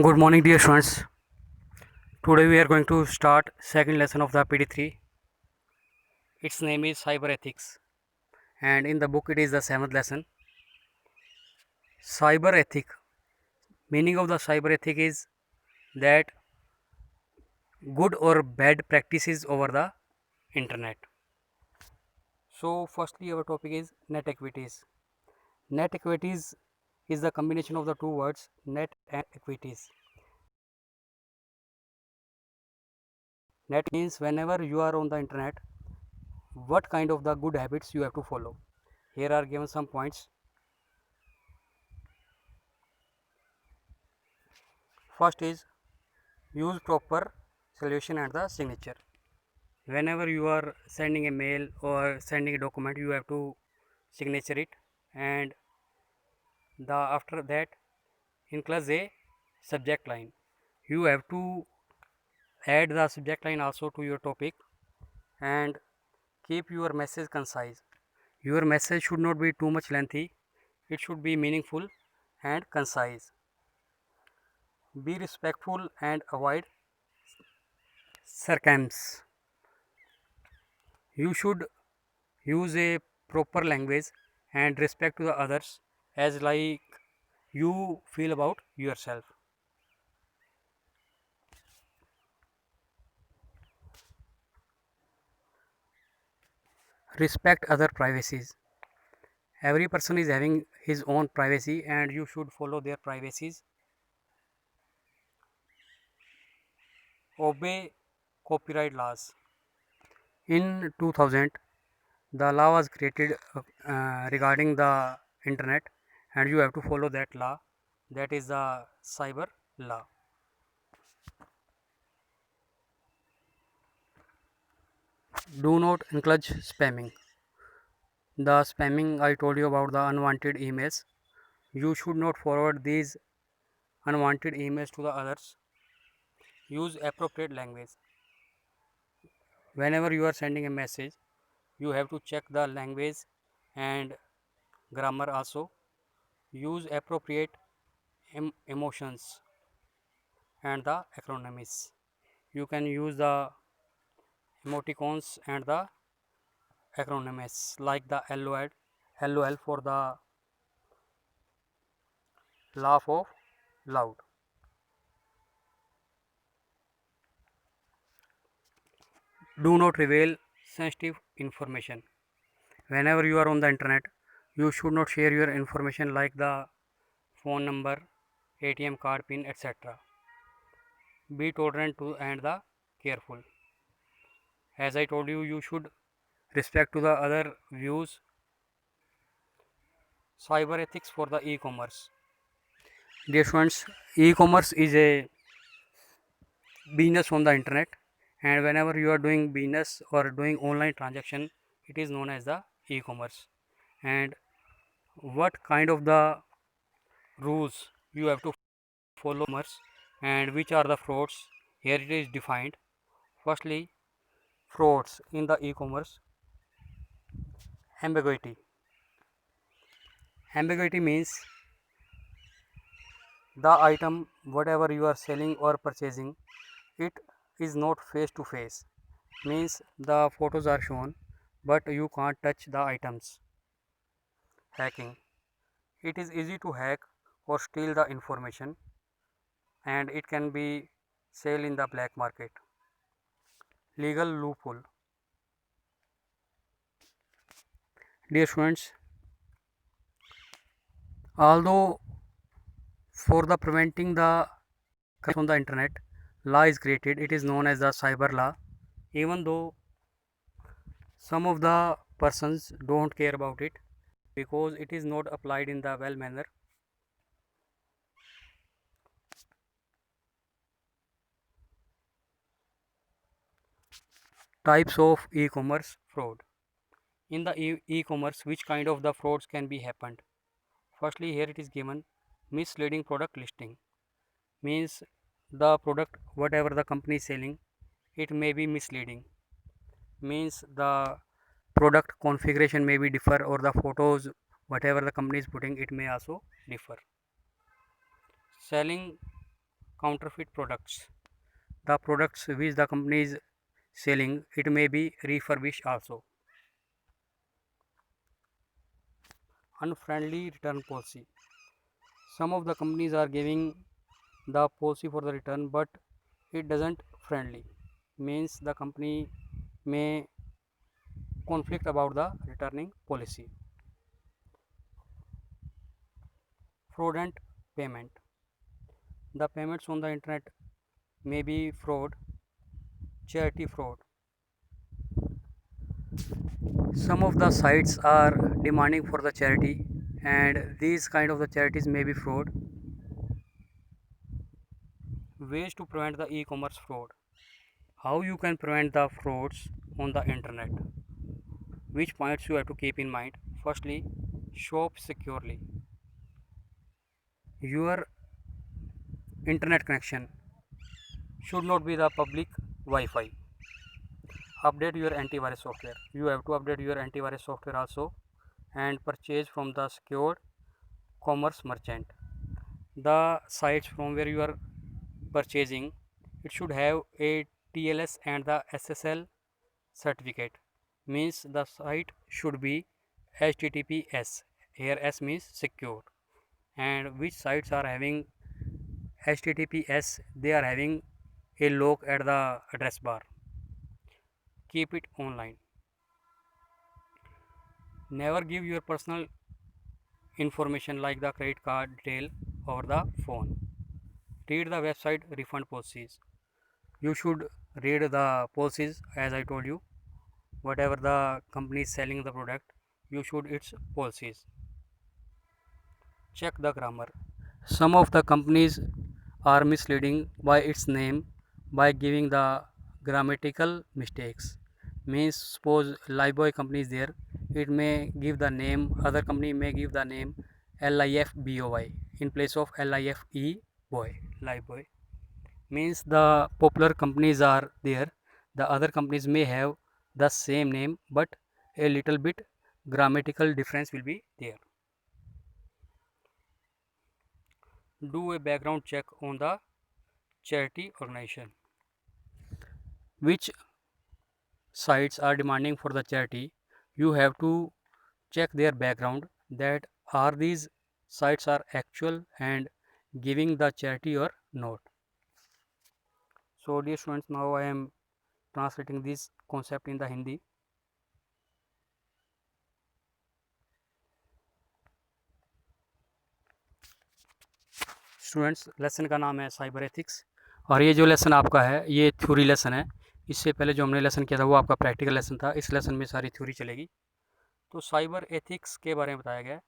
Good morning, dear students. Today we are going to start second lesson of the PD3. Its name is Cyber Ethics, and in the book it is the seventh lesson. Cyber ethic. Meaning of the cyber ethic is that good or bad practices over the internet. So, firstly, our topic is net equities. Net equities is the combination of the two words net and equities. Net means whenever you are on the internet, what kind of the good habits you have to follow. Here are given some points. First is use proper solution and the signature. Whenever you are sending a mail or sending a document, you have to signature it, and after that include a subject line. You have to add the subject line also to your topic, and keep your message concise. Your message should not be too much lengthy, it should be meaningful and concise. Be respectful and avoid sarcasms. You should use a proper language and respect to the others as like you feel about yourself. Respect other privacies. Every person is having his own privacy and you should follow their privacies. Obey copyright laws. In 2000, the law was created regarding the internet, and you have to follow that law. That is the cyber law. Do not encourage spamming. The spamming I told you about, the unwanted emails. You should not forward these unwanted emails to the others. Use appropriate language. Whenever you are sending a message, you have to check the language and grammar also. Use appropriate emotions and the acronyms. You can use the emoticons and the acronyms like the LOL for the laugh of loud. Do not reveal sensitive information. Whenever you are on the internet, you should not share your information like the phone number, ATM card pin, etc. Be tolerant to and the careful. As I told you, you should respect to the other views. Cyber ethics for the e-commerce. Dear students, e-commerce is a business on the internet, and whenever you are doing business or doing online transaction, it is known as the e-commerce. And what kind of the rules you have to follow and which are the frauds, here it is defined. Firstly, frauds in the e-commerce. Ambiguity. Ambiguity means the item whatever you are selling or purchasing, it is not face to face, means the photos are shown but you can't touch the items. Hacking. It is easy to hack or steal the information, and it can be sold in the black market. Legal loophole. Dear students, although for the preventing the on the internet, law is created, it is known as the cyber law. Even though some of the persons don't care about it because it is not applied in the well manner. Types of e-commerce fraud. In the e-commerce, which kind of the frauds can be happened? Firstly, here it is given misleading product listing, means the product whatever the company is selling, it may be misleading, means the product configuration may be differ, or the photos whatever the company is putting, it may also differ. Selling counterfeit products. The products which the company is selling, it may be refurbished also. Unfriendly return policy. Some of the companies are giving the policy for the return, but it doesn't friendly, means the company may conflict about the returning policy. Fraudulent payment. The payments on the internet may be fraud, charity fraud. Some of the sites are demanding for the charity, and these kind of the charities may be fraud. Ways to prevent the e-commerce fraud. How you can prevent the frauds on the internet? Which points you have to keep in mind? Firstly, shop securely. Your internet connection should not be the public Wi-Fi. Update your antivirus software. You have to update your antivirus software also, and purchase from the secured commerce merchant. The sites from where you are purchasing, it should have a TLS and the SSL certificate, means the site should be HTTPS. Here S means secure, and which sites are having HTTPS, they are having a lock at the address bar. Keep it online. Never give your personal information like the credit card detail over the phone. Read the website refund policies. You should read the policies, as I told you. Whatever the company is selling the product, you should its policies. Check the grammar. Some of the companies are misleading by its name by giving the grammatical mistakes. Means suppose Lifebuoy company is there, it may give the name, other company may give the name LIFBOY in place of LIFE boy. Lifebuoy means the popular companies are there, the other companies may have the same name, but a little bit grammatical difference will be there. Do a background check on the charity organization. Which sites are demanding for the charity, you have to check their background, that are these sites are actual and giving the charity or not. So dear students, now I am translating this concept in the Hindi. Students, lesson का नाम है cyber ethics, और ये जो lesson आपका है ये theory lesson है। इससे पहले जो हमने लेसन किया था वो आपका प्रैक्टिकल लेसन था। इस लेसन में सारी थ्योरी चलेगी। तो साइबर एथिक्स के बारे में बताया गया है।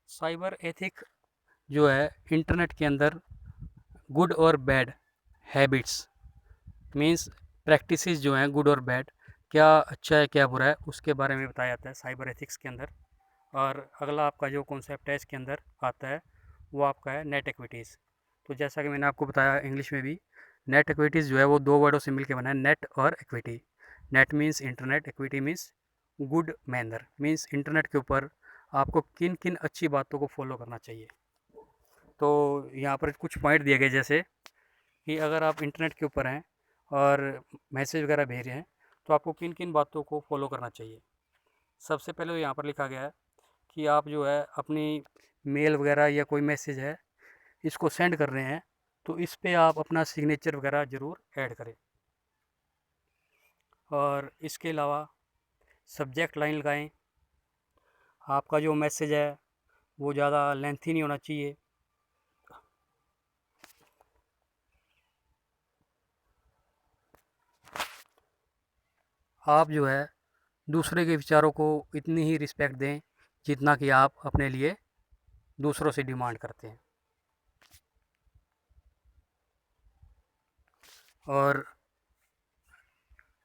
साइबर एथिक जो है इंटरनेट के अंदर गुड और बैड हैबिट्स, मीन्स प्रैक्टिसेस जो हैं गुड और बैड, क्या अच्छा है क्या बुरा है, उसके बारे में बताया जाता है साइबर एथिक्स के अंदर। और अगला आपका जो कॉन्सेप्ट है इसके अंदर आता है वो आपका है नेट एक्विटीज़। तो जैसा कि मैंने आपको बताया इंग्लिश में भी, नेट एक्विटीज़ जो है वो दो वर्डों से मिलकर बना है, नेट और equity. Net means internet, equity means good manner, means internet के ऊपर आपको किन किन अच्छी बातों को फॉलो करना चाहिए। तो यहाँ पर कुछ पॉइंट दिए गए, जैसे कि अगर आप इंटरनेट के ऊपर हैं और मैसेज वगैरह भेज रहे हैं तो आपको किन किन बातों को फॉलो करना चाहिए। सबसे पहले यहाँ पर लिखा गया है कि आप जो है अपनी मेल वगैरह या कोई मैसेज है इसको सेंड कर रहे हैं तो इस पे आप अपना सिग्नेचर वगैरह ज़रूर ऐड करें। और इसके अलावा सब्जेक्ट लाइन लगाएं। आपका जो मैसेज है वो ज़्यादा लेंथी नहीं होना चाहिए। आप जो है दूसरे के विचारों को इतनी ही रिस्पेक्ट दें जितना कि आप अपने लिए दूसरों से डिमांड करते हैं। और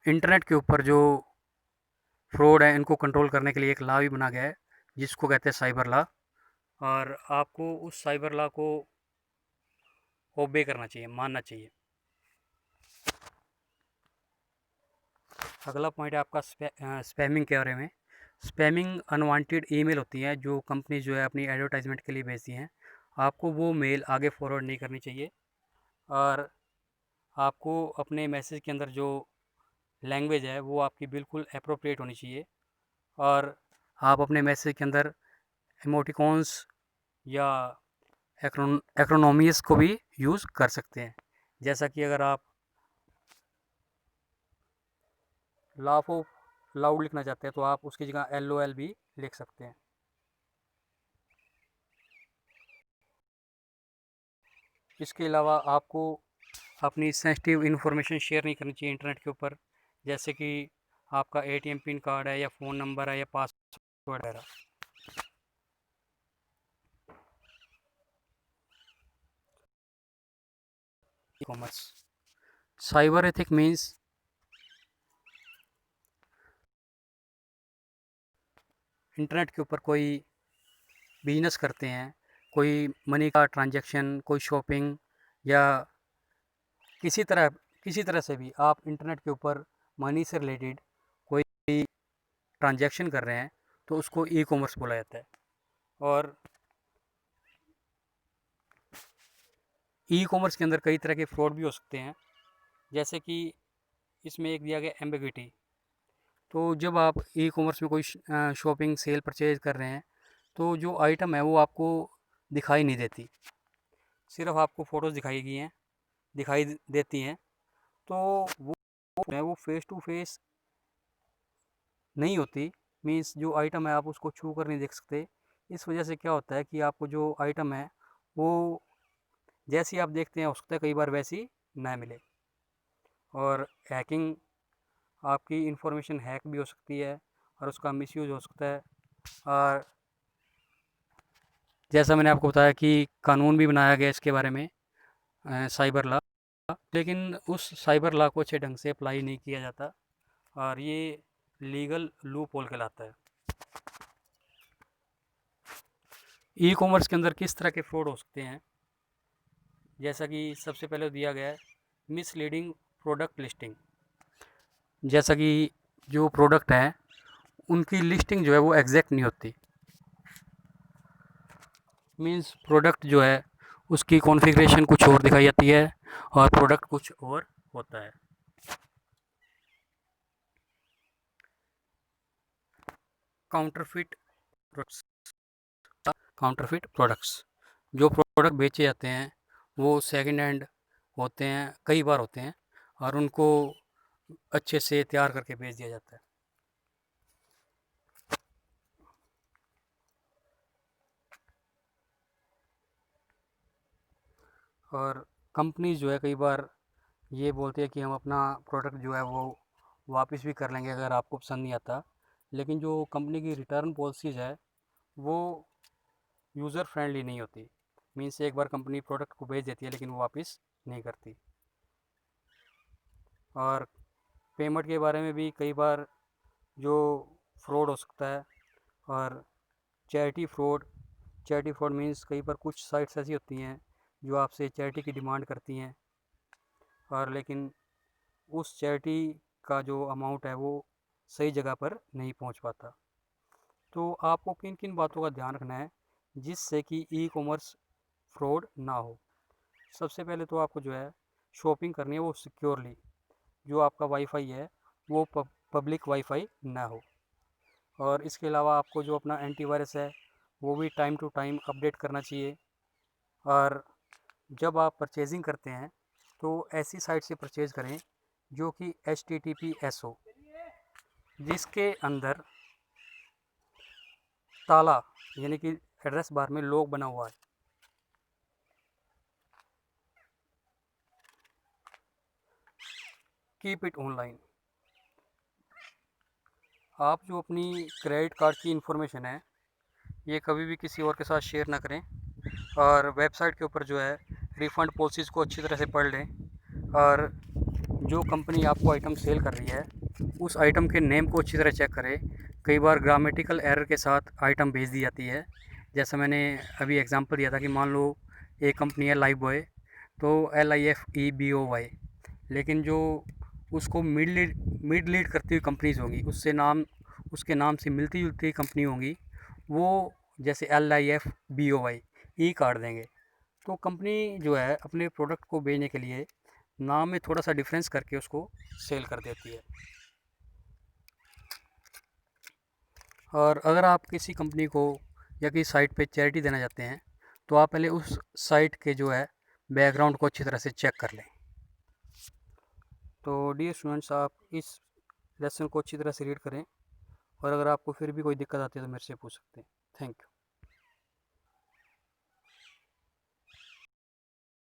इंटरनेट के ऊपर जो फ्रॉड है इनको कंट्रोल करने के लिए एक लॉ भी बना गया है जिसको कहते हैं साइबर लॉ, और आपको उस साइबर लॉ को ओबे करना चाहिए, मानना चाहिए। अगला पॉइंट है आपका स्पैमिंग के बारे में। स्पैमिंग अनवांटेड ईमेल होती हैं जो कंपनी जो है अपनी एडवर्टाइजमेंट के लिए भेजती हैं। आपको वो मेल आगे फॉरवर्ड नहीं करनी चाहिए। और आपको अपने मैसेज के अंदर जो लैंग्वेज है वो आपकी बिल्कुल अप्रोप्रिएट होनी चाहिए। और आप अपने मैसेज के अंदर इमोटिकॉन्स या एक्रोनॉमीज को भी यूज़ कर सकते हैं। जैसा कि अगर आप लाफ ऑफ लाउड लिखना चाहते हैं तो आप उसकी जगह LOL भी लिख सकते हैं। इसके अलावा आपको अपनी सेंसिटिव इन्फॉर्मेशन शेयर नहीं करनी चाहिए इंटरनेट के ऊपर, जैसे कि आपका ATM पिन कार्ड है या फ़ोन नंबर है या पासवर्ड वगैरह। E-commerce cyber ethic means internet के ऊपर कोई बिजनेस करते हैं, कोई मनी का ट्रांजैक्शन, कोई शॉपिंग या किसी तरह किसी तरह से भी आप इंटरनेट के ऊपर मनी से रिलेटेड कोई ट्रांजैक्शन कर रहे हैं तो उसको ई-कॉमर्स बोला जाता है। और ई-कॉमर्स के अंदर कई तरह के फ्रॉड भी हो सकते हैं, जैसे कि इसमें एक दिया गया एम्बिग्विटी। तो जब आप ई-कॉमर्स में कोई शॉपिंग सेल परचेज कर रहे हैं तो जो आइटम है वो आपको दिखाई नहीं देती, सिर्फ आपको फ़ोटोज़ दिखाई देती हैं। तो वो फेस टू फेस नहीं होती, मीन्स जो आइटम है आप उसको छू कर नहीं देख सकते। इस वजह से क्या होता है कि आपको जो आइटम है वो जैसी आप देखते हैं हो सकता है कई बार वैसी ना मिले। और हैकिंग, आपकी इंफॉर्मेशन हैक भी हो सकती है और उसका मिसयूज़ हो सकता है। और जैसा मैंने आपको बताया कि कानून भी बनाया गया इसके बारे में, साइबर लॉ, लेकिन उस साइबर लॉ को अच्छे ढंग से अप्लाई नहीं किया जाता और ये लीगल लूप होल कहलाता है। ई कॉमर्स के अंदर किस तरह के फ्रॉड हो सकते हैं, जैसा कि सबसे पहले दिया गया है मिसलीडिंग प्रोडक्ट लिस्टिंग। जैसा कि जो प्रोडक्ट है उनकी लिस्टिंग जो है वो एग्जैक्ट नहीं होती, मीन्स प्रोडक्ट जो है उसकी कॉन्फ़िगरेशन कुछ और दिखाई जाती है और प्रोडक्ट कुछ और होता है। काउंटरफिट प्रोडक्ट्स काउंटरफिट प्रोडक्ट्स जो प्रोडक्ट बेचे जाते हैं वो सेकंड हैंड होते हैं, कई बार होते हैं, और उनको अच्छे से तैयार करके बेच दिया जाता है। और कंपनी जो है कई बार ये बोलती है कि हम अपना प्रोडक्ट जो है वो वापस भी कर लेंगे अगर आपको पसंद नहीं आता, लेकिन जो कंपनी की रिटर्न पॉलिसीज़ है वो यूज़र फ्रेंडली नहीं होती। मीन्स एक बार कंपनी प्रोडक्ट को भेज देती है लेकिन वो वापस नहीं करती। और पेमेंट के बारे में भी कई बार जो फ्रॉड हो सकता है। और charity fraud charity fraud means कई बार कुछ साइट्स ऐसी होती हैं जो आपसे चैरिटी की डिमांड करती हैं, और लेकिन उस चैरिटी का जो अमाउंट है वो सही जगह पर नहीं पहुंच पाता। तो आपको किन किन बातों का ध्यान रखना है जिससे कि ई कॉमर्स फ्रॉड ना हो। सबसे पहले तो आपको जो है शॉपिंग करनी है वो सिक्योरली, जो आपका वाईफाई है वो पब्लिक वाईफाई ना हो। और इसके अलावा आपको जो अपना एंटीवायरस है वो भी टाइम टू टाइम अपडेट करना चाहिए। और जब आप परचेजिंग करते हैं तो ऐसी साइट से परचेज़ करें जो कि HTTPS हो, जिसके अंदर ताला यानी कि एड्रेस बार में लॉक बना हुआ है। Keep it online. आप जो अपनी क्रेडिट कार्ड की इंफॉर्मेशन है ये कभी भी किसी और के साथ शेयर ना करें। और वेबसाइट के ऊपर जो है रिफ़ंड पॉलिसीज़ को अच्छी तरह से पढ़ लें। और जो कंपनी आपको आइटम सेल कर रही है उस आइटम के नेम को अच्छी तरह चेक करें। कई बार ग्रामेटिकल एरर के साथ आइटम भेज दी जाती है। जैसा मैंने अभी एग्जांपल दिया था कि मान लो एक कंपनी है लाइफ बॉय, तो LIFEBOY, लेकिन जो उसको मिड लीड करती हुई कंपनीज होंगी उसके नाम से मिलती जुलती कंपनी होंगी, वो जैसे LIFBOY ई काट देंगे। तो कंपनी जो है अपने प्रोडक्ट को बेचने के लिए नाम में थोड़ा सा डिफरेंस करके उसको सेल कर देती है। और अगर आप किसी कंपनी को या किसी साइट पे चैरिटी देना चाहते हैं तो आप पहले उस साइट के जो है बैकग्राउंड को अच्छी तरह से चेक कर लें। तो डियर स्टूडेंट्स, आप इस लेसन को अच्छी तरह से रीड करें और अगर आपको फिर भी कोई दिक्कत आती है तो मेरे से पूछ सकते हैं। Thank you.